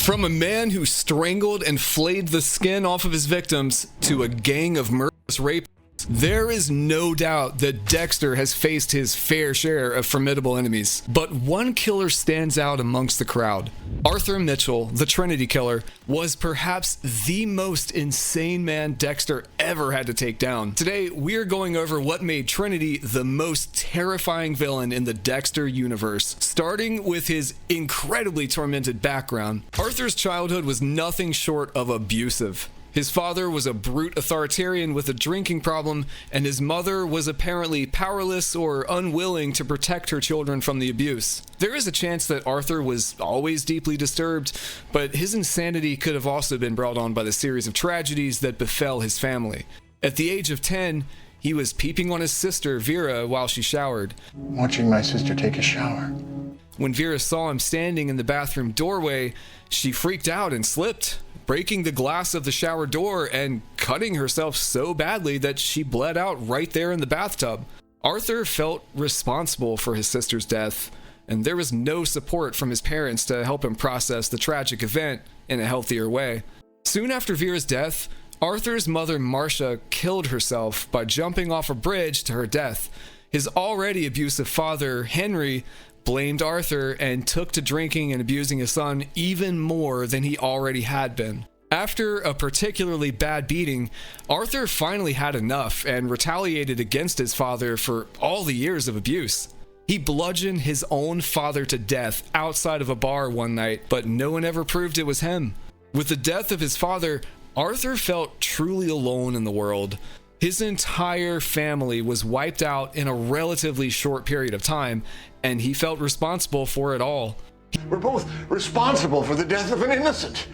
From a man who strangled and flayed the skin off of his victims to a gang of murderous rapists, there is no doubt that Dexter has faced his fair share of formidable enemies. But one killer stands out amongst the crowd. Arthur Mitchell, the Trinity killer, was perhaps the most insane man Dexter ever had to take down. Today, we're going over what made Trinity the most terrifying villain in the Dexter universe, starting with his incredibly tormented background. Arthur's childhood was nothing short of abusive. His father was a brute authoritarian with a drinking problem, and his mother was apparently powerless or unwilling to protect her children from the abuse. There is a chance that Arthur was always deeply disturbed, but his insanity could have also been brought on by the series of tragedies that befell his family. At the age of 10, he was peeping on his sister, Vera, while she showered. Watching my sister take a shower. When Vera saw him standing in the bathroom doorway, she freaked out and slipped, breaking the glass of the shower door and cutting herself so badly that she bled out right there in the bathtub. Arthur felt responsible for his sister's death, and there was no support from his parents to help him process the tragic event in a healthier way. Soon after Vera's death, Arthur's mother, Marcia, killed herself by jumping off a bridge to her death. His already abusive father, Henry, blamed Arthur and took to drinking and abusing his son even more than he already had been. After a particularly bad beating, Arthur finally had enough and retaliated against his father for all the years of abuse. He bludgeoned his own father to death outside of a bar one night, but no one ever proved it was him. With the death of his father, Arthur felt truly alone in the world. His entire family was wiped out in a relatively short period of time, and he felt responsible for it all. We're both responsible for the death of an innocent.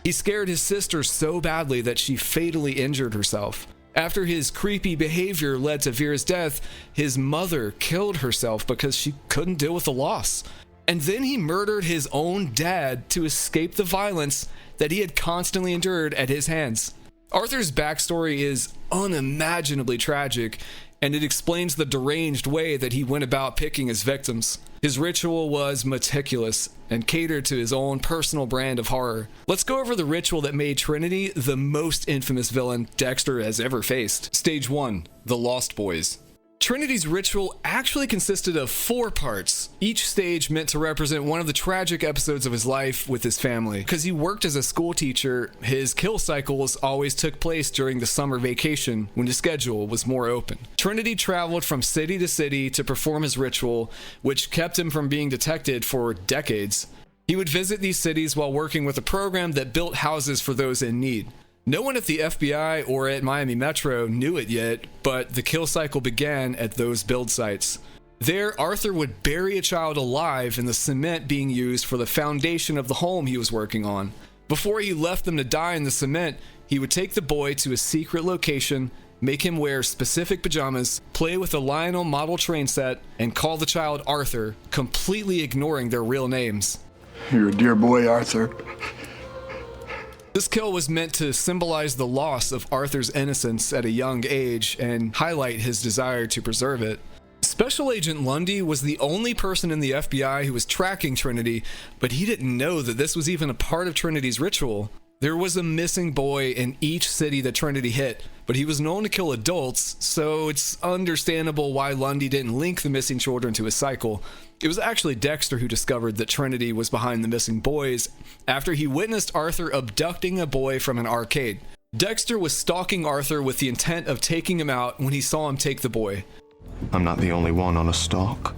He scared his sister so badly that she fatally injured herself. After his creepy behavior led to Vera's death, his mother killed herself because she couldn't deal with the loss. And then he murdered his own dad to escape the violence that he had constantly endured at his hands. Arthur's backstory is unimaginably tragic, and it explains the deranged way that he went about picking his victims. His ritual was meticulous and catered to his own personal brand of horror. Let's go over the ritual that made Trinity the most infamous villain Dexter has ever faced. Stage 1, the Lost Boys. Trinity's ritual actually consisted of 4 parts, each stage meant to represent one of the tragic episodes of his life with his family. Because he worked as a school teacher, his kill cycles always took place during the summer vacation when his schedule was more open. Trinity traveled from city to city to perform his ritual, which kept him from being detected for decades. He would visit these cities while working with a program that built houses for those in need. No one at the FBI or at Miami Metro knew it yet, but the kill cycle began at those build sites. There, Arthur would bury a child alive in the cement being used for the foundation of the home he was working on. Before he left them to die in the cement, he would take the boy to a secret location, make him wear specific pajamas, play with a Lionel model train set, and call the child Arthur, completely ignoring their real names. You're a dear boy, Arthur. This kill was meant to symbolize the loss of Arthur's innocence at a young age and highlight his desire to preserve it. Special Agent Lundy was the only person in the FBI who was tracking Trinity, but he didn't know that this was even a part of Trinity's ritual. There was a missing boy in each city that Trinity hit, but he was known to kill adults, so it's understandable why Lundy didn't link the missing children to his cycle. It was actually Dexter who discovered that Trinity was behind the missing boys after he witnessed Arthur abducting a boy from an arcade. Dexter was stalking Arthur with the intent of taking him out when he saw him take the boy. I'm not the only one on a stalk.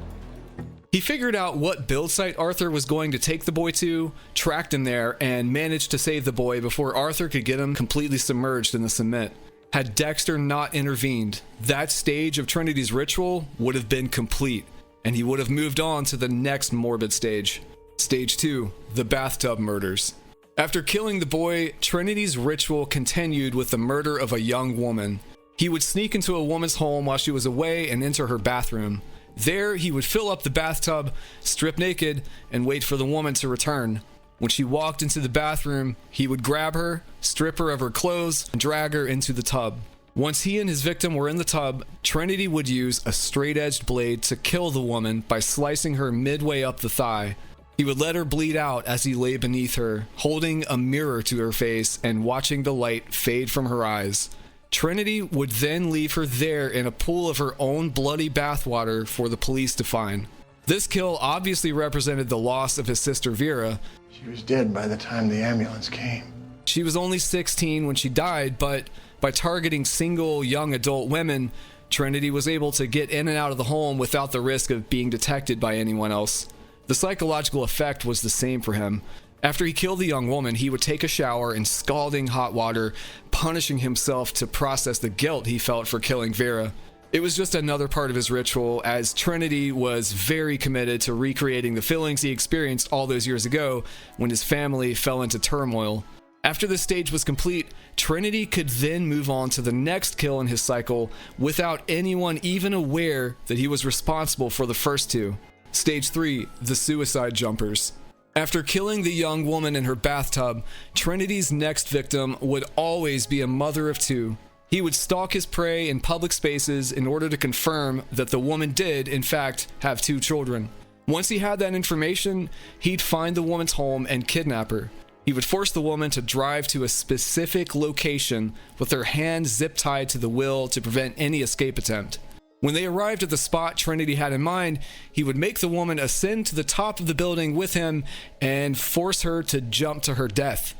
He figured out what build site Arthur was going to take the boy to, tracked him there, and managed to save the boy before Arthur could get him completely submerged in the cement. Had Dexter not intervened, that stage of Trinity's ritual would have been complete, and he would have moved on to the next morbid stage. Stage 2, the bathtub murders. After killing the boy, Trinity's ritual continued with the murder of a young woman. He would sneak into a woman's home while she was away and enter her bathroom. There, he would fill up the bathtub, strip naked, and wait for the woman to return. When she walked into the bathroom, he would grab her, strip her of her clothes, and drag her into the tub. Once he and his victim were in the tub, Trinity would use a straight-edged blade to kill the woman by slicing her midway up the thigh. He would let her bleed out as he lay beneath her, holding a mirror to her face and watching the light fade from her eyes. Trinity would then leave her there in a pool of her own bloody bathwater for the police to find. This kill obviously represented the loss of his sister Vera. She was dead by the time the ambulance came. She was only 16 when she died, but by targeting single young adult women, Trinity was able to get in and out of the home without the risk of being detected by anyone else. The psychological effect was the same for him. After he killed the young woman, he would take a shower in scalding hot water, punishing himself to process the guilt he felt for killing Vera. It was just another part of his ritual, as Trinity was very committed to recreating the feelings he experienced all those years ago when his family fell into turmoil. After this stage was complete, Trinity could then move on to the next kill in his cycle without anyone even aware that he was responsible for the first two. Stage 3, the suicide jumpers. After killing the young woman in her bathtub, Trinity's next victim would always be a mother of two. He would stalk his prey in public spaces in order to confirm that the woman did, in fact, have 2 children. Once he had that information, he'd find the woman's home and kidnap her. He would force the woman to drive to a specific location with her hands zip-tied to the wheel to prevent any escape attempt. When they arrived at the spot Trinity had in mind, he would make the woman ascend to the top of the building with him and force her to jump to her death.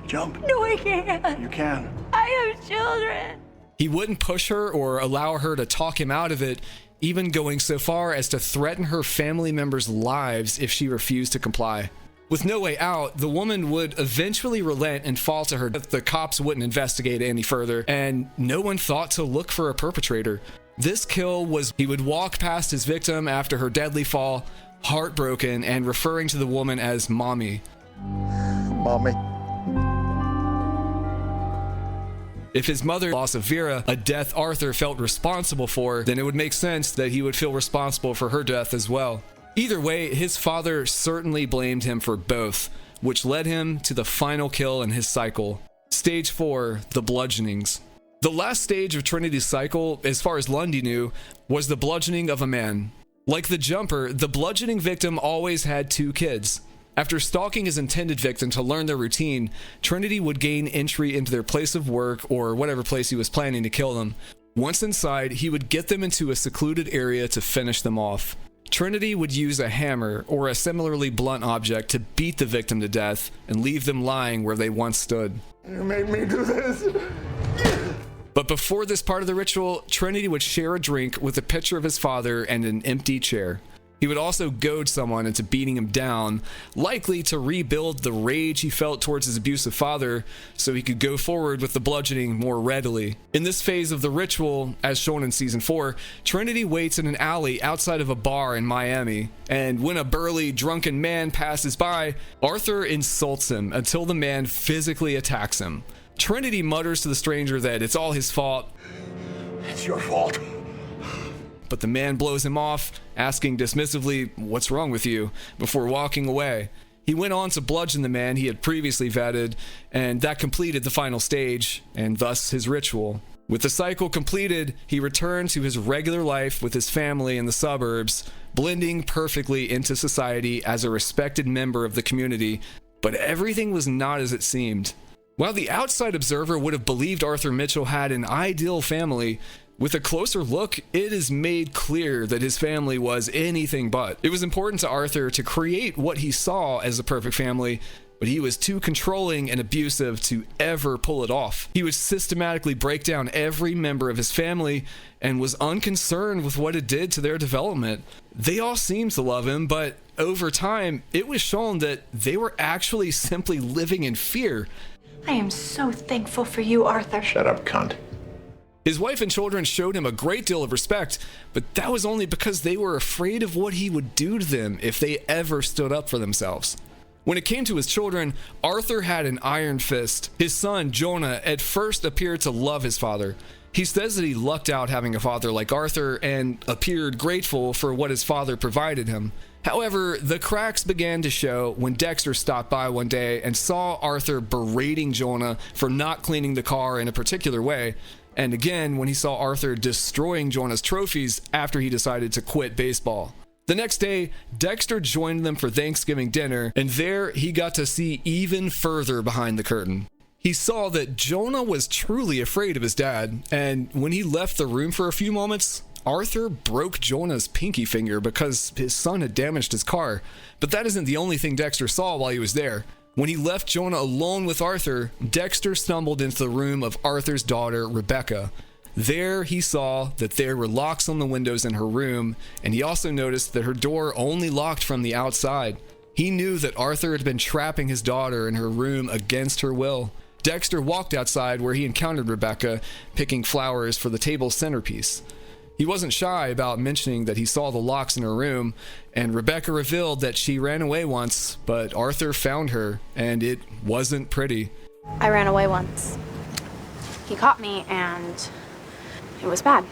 Jump. No, I can't. You can. I have children. He wouldn't push her or allow her to talk him out of it, even going so far as to threaten her family members' lives if she refused to comply. With no way out, the woman would eventually relent and fall to her death. The cops wouldn't investigate any further, and no one thought to look for a perpetrator. This kill was he would walk past his victim after her deadly fall, heartbroken and referring to the woman as Mommy. Mommy. If his mother lost of Vera, a death Arthur felt responsible for, then it would make sense that he would feel responsible for her death as well. Either way, his father certainly blamed him for both, which led him to the final kill in his cycle. Stage 4, the bludgeonings. The last stage of Trinity's cycle, as far as Lundy knew, was the bludgeoning of a man. Like the jumper, the bludgeoning victim always had 2 kids. After stalking his intended victim to learn their routine, Trinity would gain entry into their place of work or whatever place he was planning to kill them. Once inside, he would get them into a secluded area to finish them off. Trinity would use a hammer or a similarly blunt object to beat the victim to death and leave them lying where they once stood. You made me do this. But before this part of the ritual, Trinity would share a drink with a picture of his father and an empty chair. He would also goad someone into beating him down, likely to rebuild the rage he felt towards his abusive father so he could go forward with the bludgeoning more readily. In this phase of the ritual, as shown in Season 4, Trinity waits in an alley outside of a bar in Miami, and when a burly, drunken man passes by, Arthur insults him until the man physically attacks him. Trinity mutters to the stranger that it's all his fault. It's your fault. But the man blows him off, asking dismissively, "What's wrong with you?" before walking away. He went on to bludgeon the man he had previously vetted, and that completed the final stage, and thus his ritual. With the cycle completed, he returned to his regular life with his family in the suburbs, blending perfectly into society as a respected member of the community. But everything was not as it seemed. While the outside observer would have believed Arthur Mitchell had an ideal family, with a closer look, it is made clear that his family was anything but. It was important to Arthur to create what he saw as a perfect family, but he was too controlling and abusive to ever pull it off. He would systematically break down every member of his family and was unconcerned with what it did to their development. They all seemed to love him, but over time, it was shown that they were actually simply living in fear. I am so thankful for you, Arthur. Shut up, cunt. His wife and children showed him a great deal of respect, but that was only because they were afraid of what he would do to them if they ever stood up for themselves. When it came to his children, Arthur had an iron fist. His son, Jonah, at first appeared to love his father. He says that he lucked out having a father like Arthur and appeared grateful for what his father provided him. However, the cracks began to show when Dexter stopped by one day and saw Arthur berating Jonah for not cleaning the car in a particular way, and again when he saw Arthur destroying Jonah's trophies after he decided to quit baseball. The next day, Dexter joined them for Thanksgiving dinner, and there he got to see even further behind the curtain. He saw that Jonah was truly afraid of his dad, and when he left the room for a few moments, Arthur broke Jonah's pinky finger because his son had damaged his car. But that isn't the only thing Dexter saw while he was there. When he left Jonah alone with Arthur, Dexter stumbled into the room of Arthur's daughter, Rebecca. There he saw that there were locks on the windows in her room, and he also noticed that her door only locked from the outside. He knew that Arthur had been trapping his daughter in her room against her will. Dexter walked outside where he encountered Rebecca picking flowers for the table's centerpiece. He wasn't shy about mentioning that he saw the locks in her room, and Rebecca revealed that she ran away once, but Arthur found her, and it wasn't pretty. I ran away once. He caught me, and it was bad.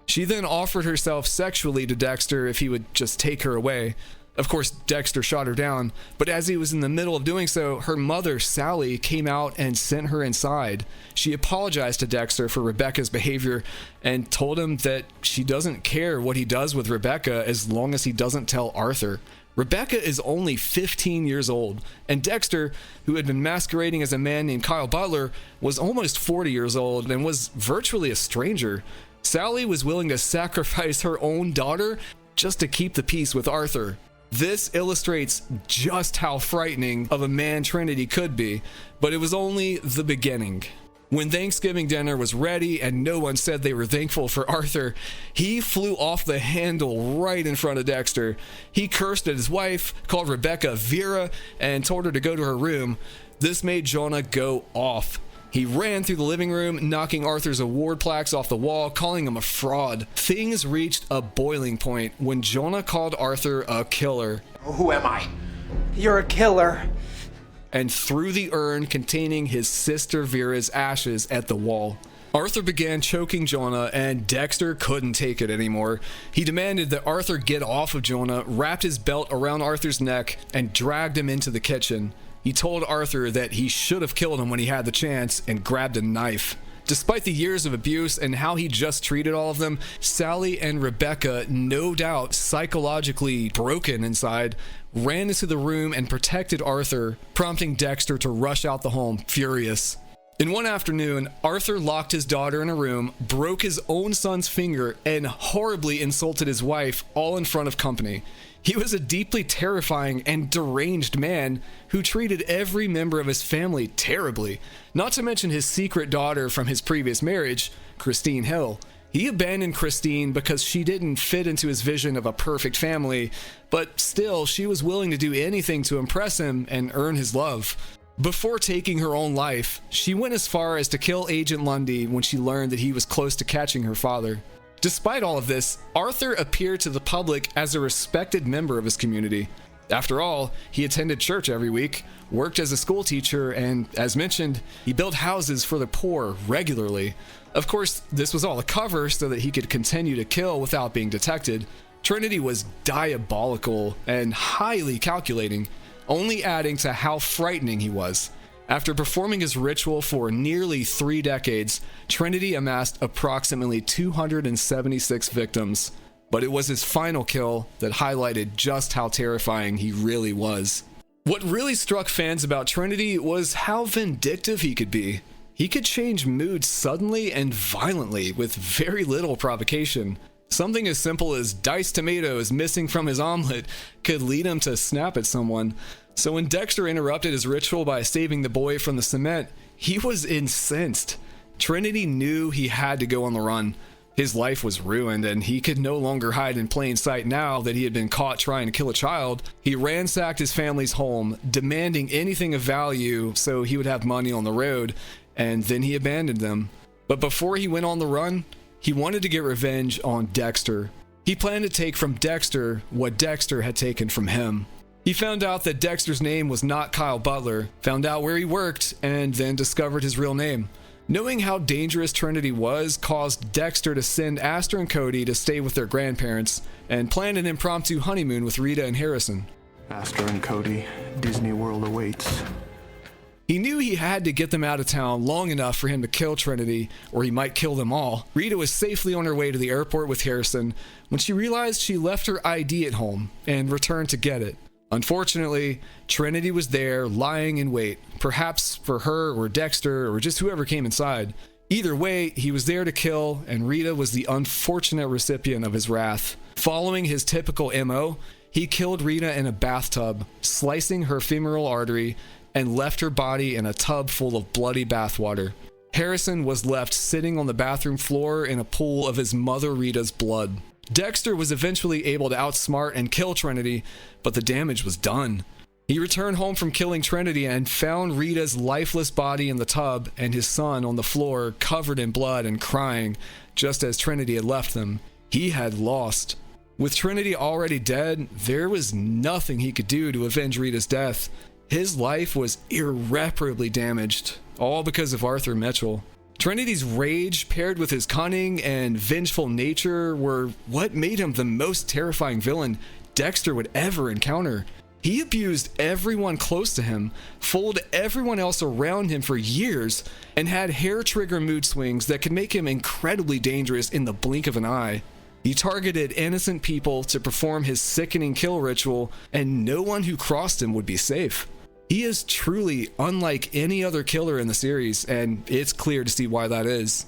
She then offered herself sexually to Dexter if he would just take her away. Of course, Dexter shot her down, but as he was in the middle of doing so, her mother, Sally, came out and sent her inside. She apologized to Dexter for Rebecca's behavior and told him that she doesn't care what he does with Rebecca as long as he doesn't tell Arthur. Rebecca is only 15 years old, and Dexter, who had been masquerading as a man named Kyle Butler, was almost 40 years old and was virtually a stranger. Sally was willing to sacrifice her own daughter just to keep the peace with Arthur. This illustrates just how frightening of a man Trinity could be, but it was only the beginning. When Thanksgiving dinner was ready and no one said they were thankful for Arthur, he flew off the handle right in front of Dexter. He cursed at his wife, called Rebecca Vera, and told her to go to her room. This made Jonah go off. He ran through the living room, knocking Arthur's award plaques off the wall, calling him a fraud. Things reached a boiling point when Jonah called Arthur a killer. Who am I? You're a killer. And threw the urn containing his sister Vera's ashes at the wall. Arthur began choking Jonah, and Dexter couldn't take it anymore. He demanded that Arthur get off of Jonah, wrapped his belt around Arthur's neck, and dragged him into the kitchen. He told Arthur that he should have killed him when he had the chance and grabbed a knife. Despite the years of abuse and how he just treated all of them, Sally and Rebecca, no doubt psychologically broken inside, ran into the room and protected Arthur, prompting Dexter to rush out the home, furious. In one afternoon, Arthur locked his daughter in a room, broke his own son's finger, and horribly insulted his wife, all in front of company. He was a deeply terrifying and deranged man who treated every member of his family terribly, not to mention his secret daughter from his previous marriage, Christine Hill. He abandoned Christine because she didn't fit into his vision of a perfect family, but still, she was willing to do anything to impress him and earn his love. Before taking her own life, she went as far as to kill Agent Lundy when she learned that he was close to catching her father. Despite all of this, Arthur appeared to the public as a respected member of his community. After all, he attended church every week, worked as a school teacher, and, as mentioned, he built houses for the poor regularly. Of course, this was all a cover so that he could continue to kill without being detected. Trinity was diabolical and highly calculating, only adding to how frightening he was. After performing his ritual for nearly 3 decades, Trinity amassed approximately 276 victims. But it was his final kill that highlighted just how terrifying he really was. What really struck fans about Trinity was how vindictive he could be. He could change moods suddenly and violently with very little provocation. Something as simple as diced tomatoes missing from his omelet could lead him to snap at someone. So when Dexter interrupted his ritual by saving the boy from the cement, he was incensed. Trinity knew he had to go on the run. His life was ruined, and he could no longer hide in plain sight now that he had been caught trying to kill a child. He ransacked his family's home, demanding anything of value so he would have money on the road, and then he abandoned them. But before he went on the run, he wanted to get revenge on Dexter. He planned to take from Dexter what Dexter had taken from him. He found out that Dexter's name was not Kyle Butler, found out where he worked, and then discovered his real name. Knowing how dangerous Trinity was caused Dexter to send Astor and Cody to stay with their grandparents and plan an impromptu honeymoon with Rita and Harrison. Astor and Cody, Disney World awaits. He knew he had to get them out of town long enough for him to kill Trinity, or he might kill them all. Rita was safely on her way to the airport with Harrison when she realized she left her ID at home and returned to get it. Unfortunately, Trinity was there, lying in wait, perhaps for her or Dexter or just whoever came inside. Either way, he was there to kill, and Rita was the unfortunate recipient of his wrath. Following his typical MO, he killed Rita in a bathtub, slicing her femoral artery, and left her body in a tub full of bloody bathwater. Harrison was left sitting on the bathroom floor in a pool of his mother Rita's blood. Dexter was eventually able to outsmart and kill Trinity, but the damage was done. He returned home from killing Trinity and found Rita's lifeless body in the tub and his son on the floor covered in blood and crying, just as Trinity had left them. He had lost. With Trinity already dead, there was nothing he could do to avenge Rita's death. His life was irreparably damaged, all because of Arthur Mitchell. Trinity's rage, paired with his cunning and vengeful nature, were what made him the most terrifying villain Dexter would ever encounter. He abused everyone close to him, fooled everyone else around him for years, and had hair-trigger mood swings that could make him incredibly dangerous in the blink of an eye. He targeted innocent people to perform his sickening kill ritual, and no one who crossed him would be safe. He is truly unlike any other killer in the series, and it's clear to see why that is.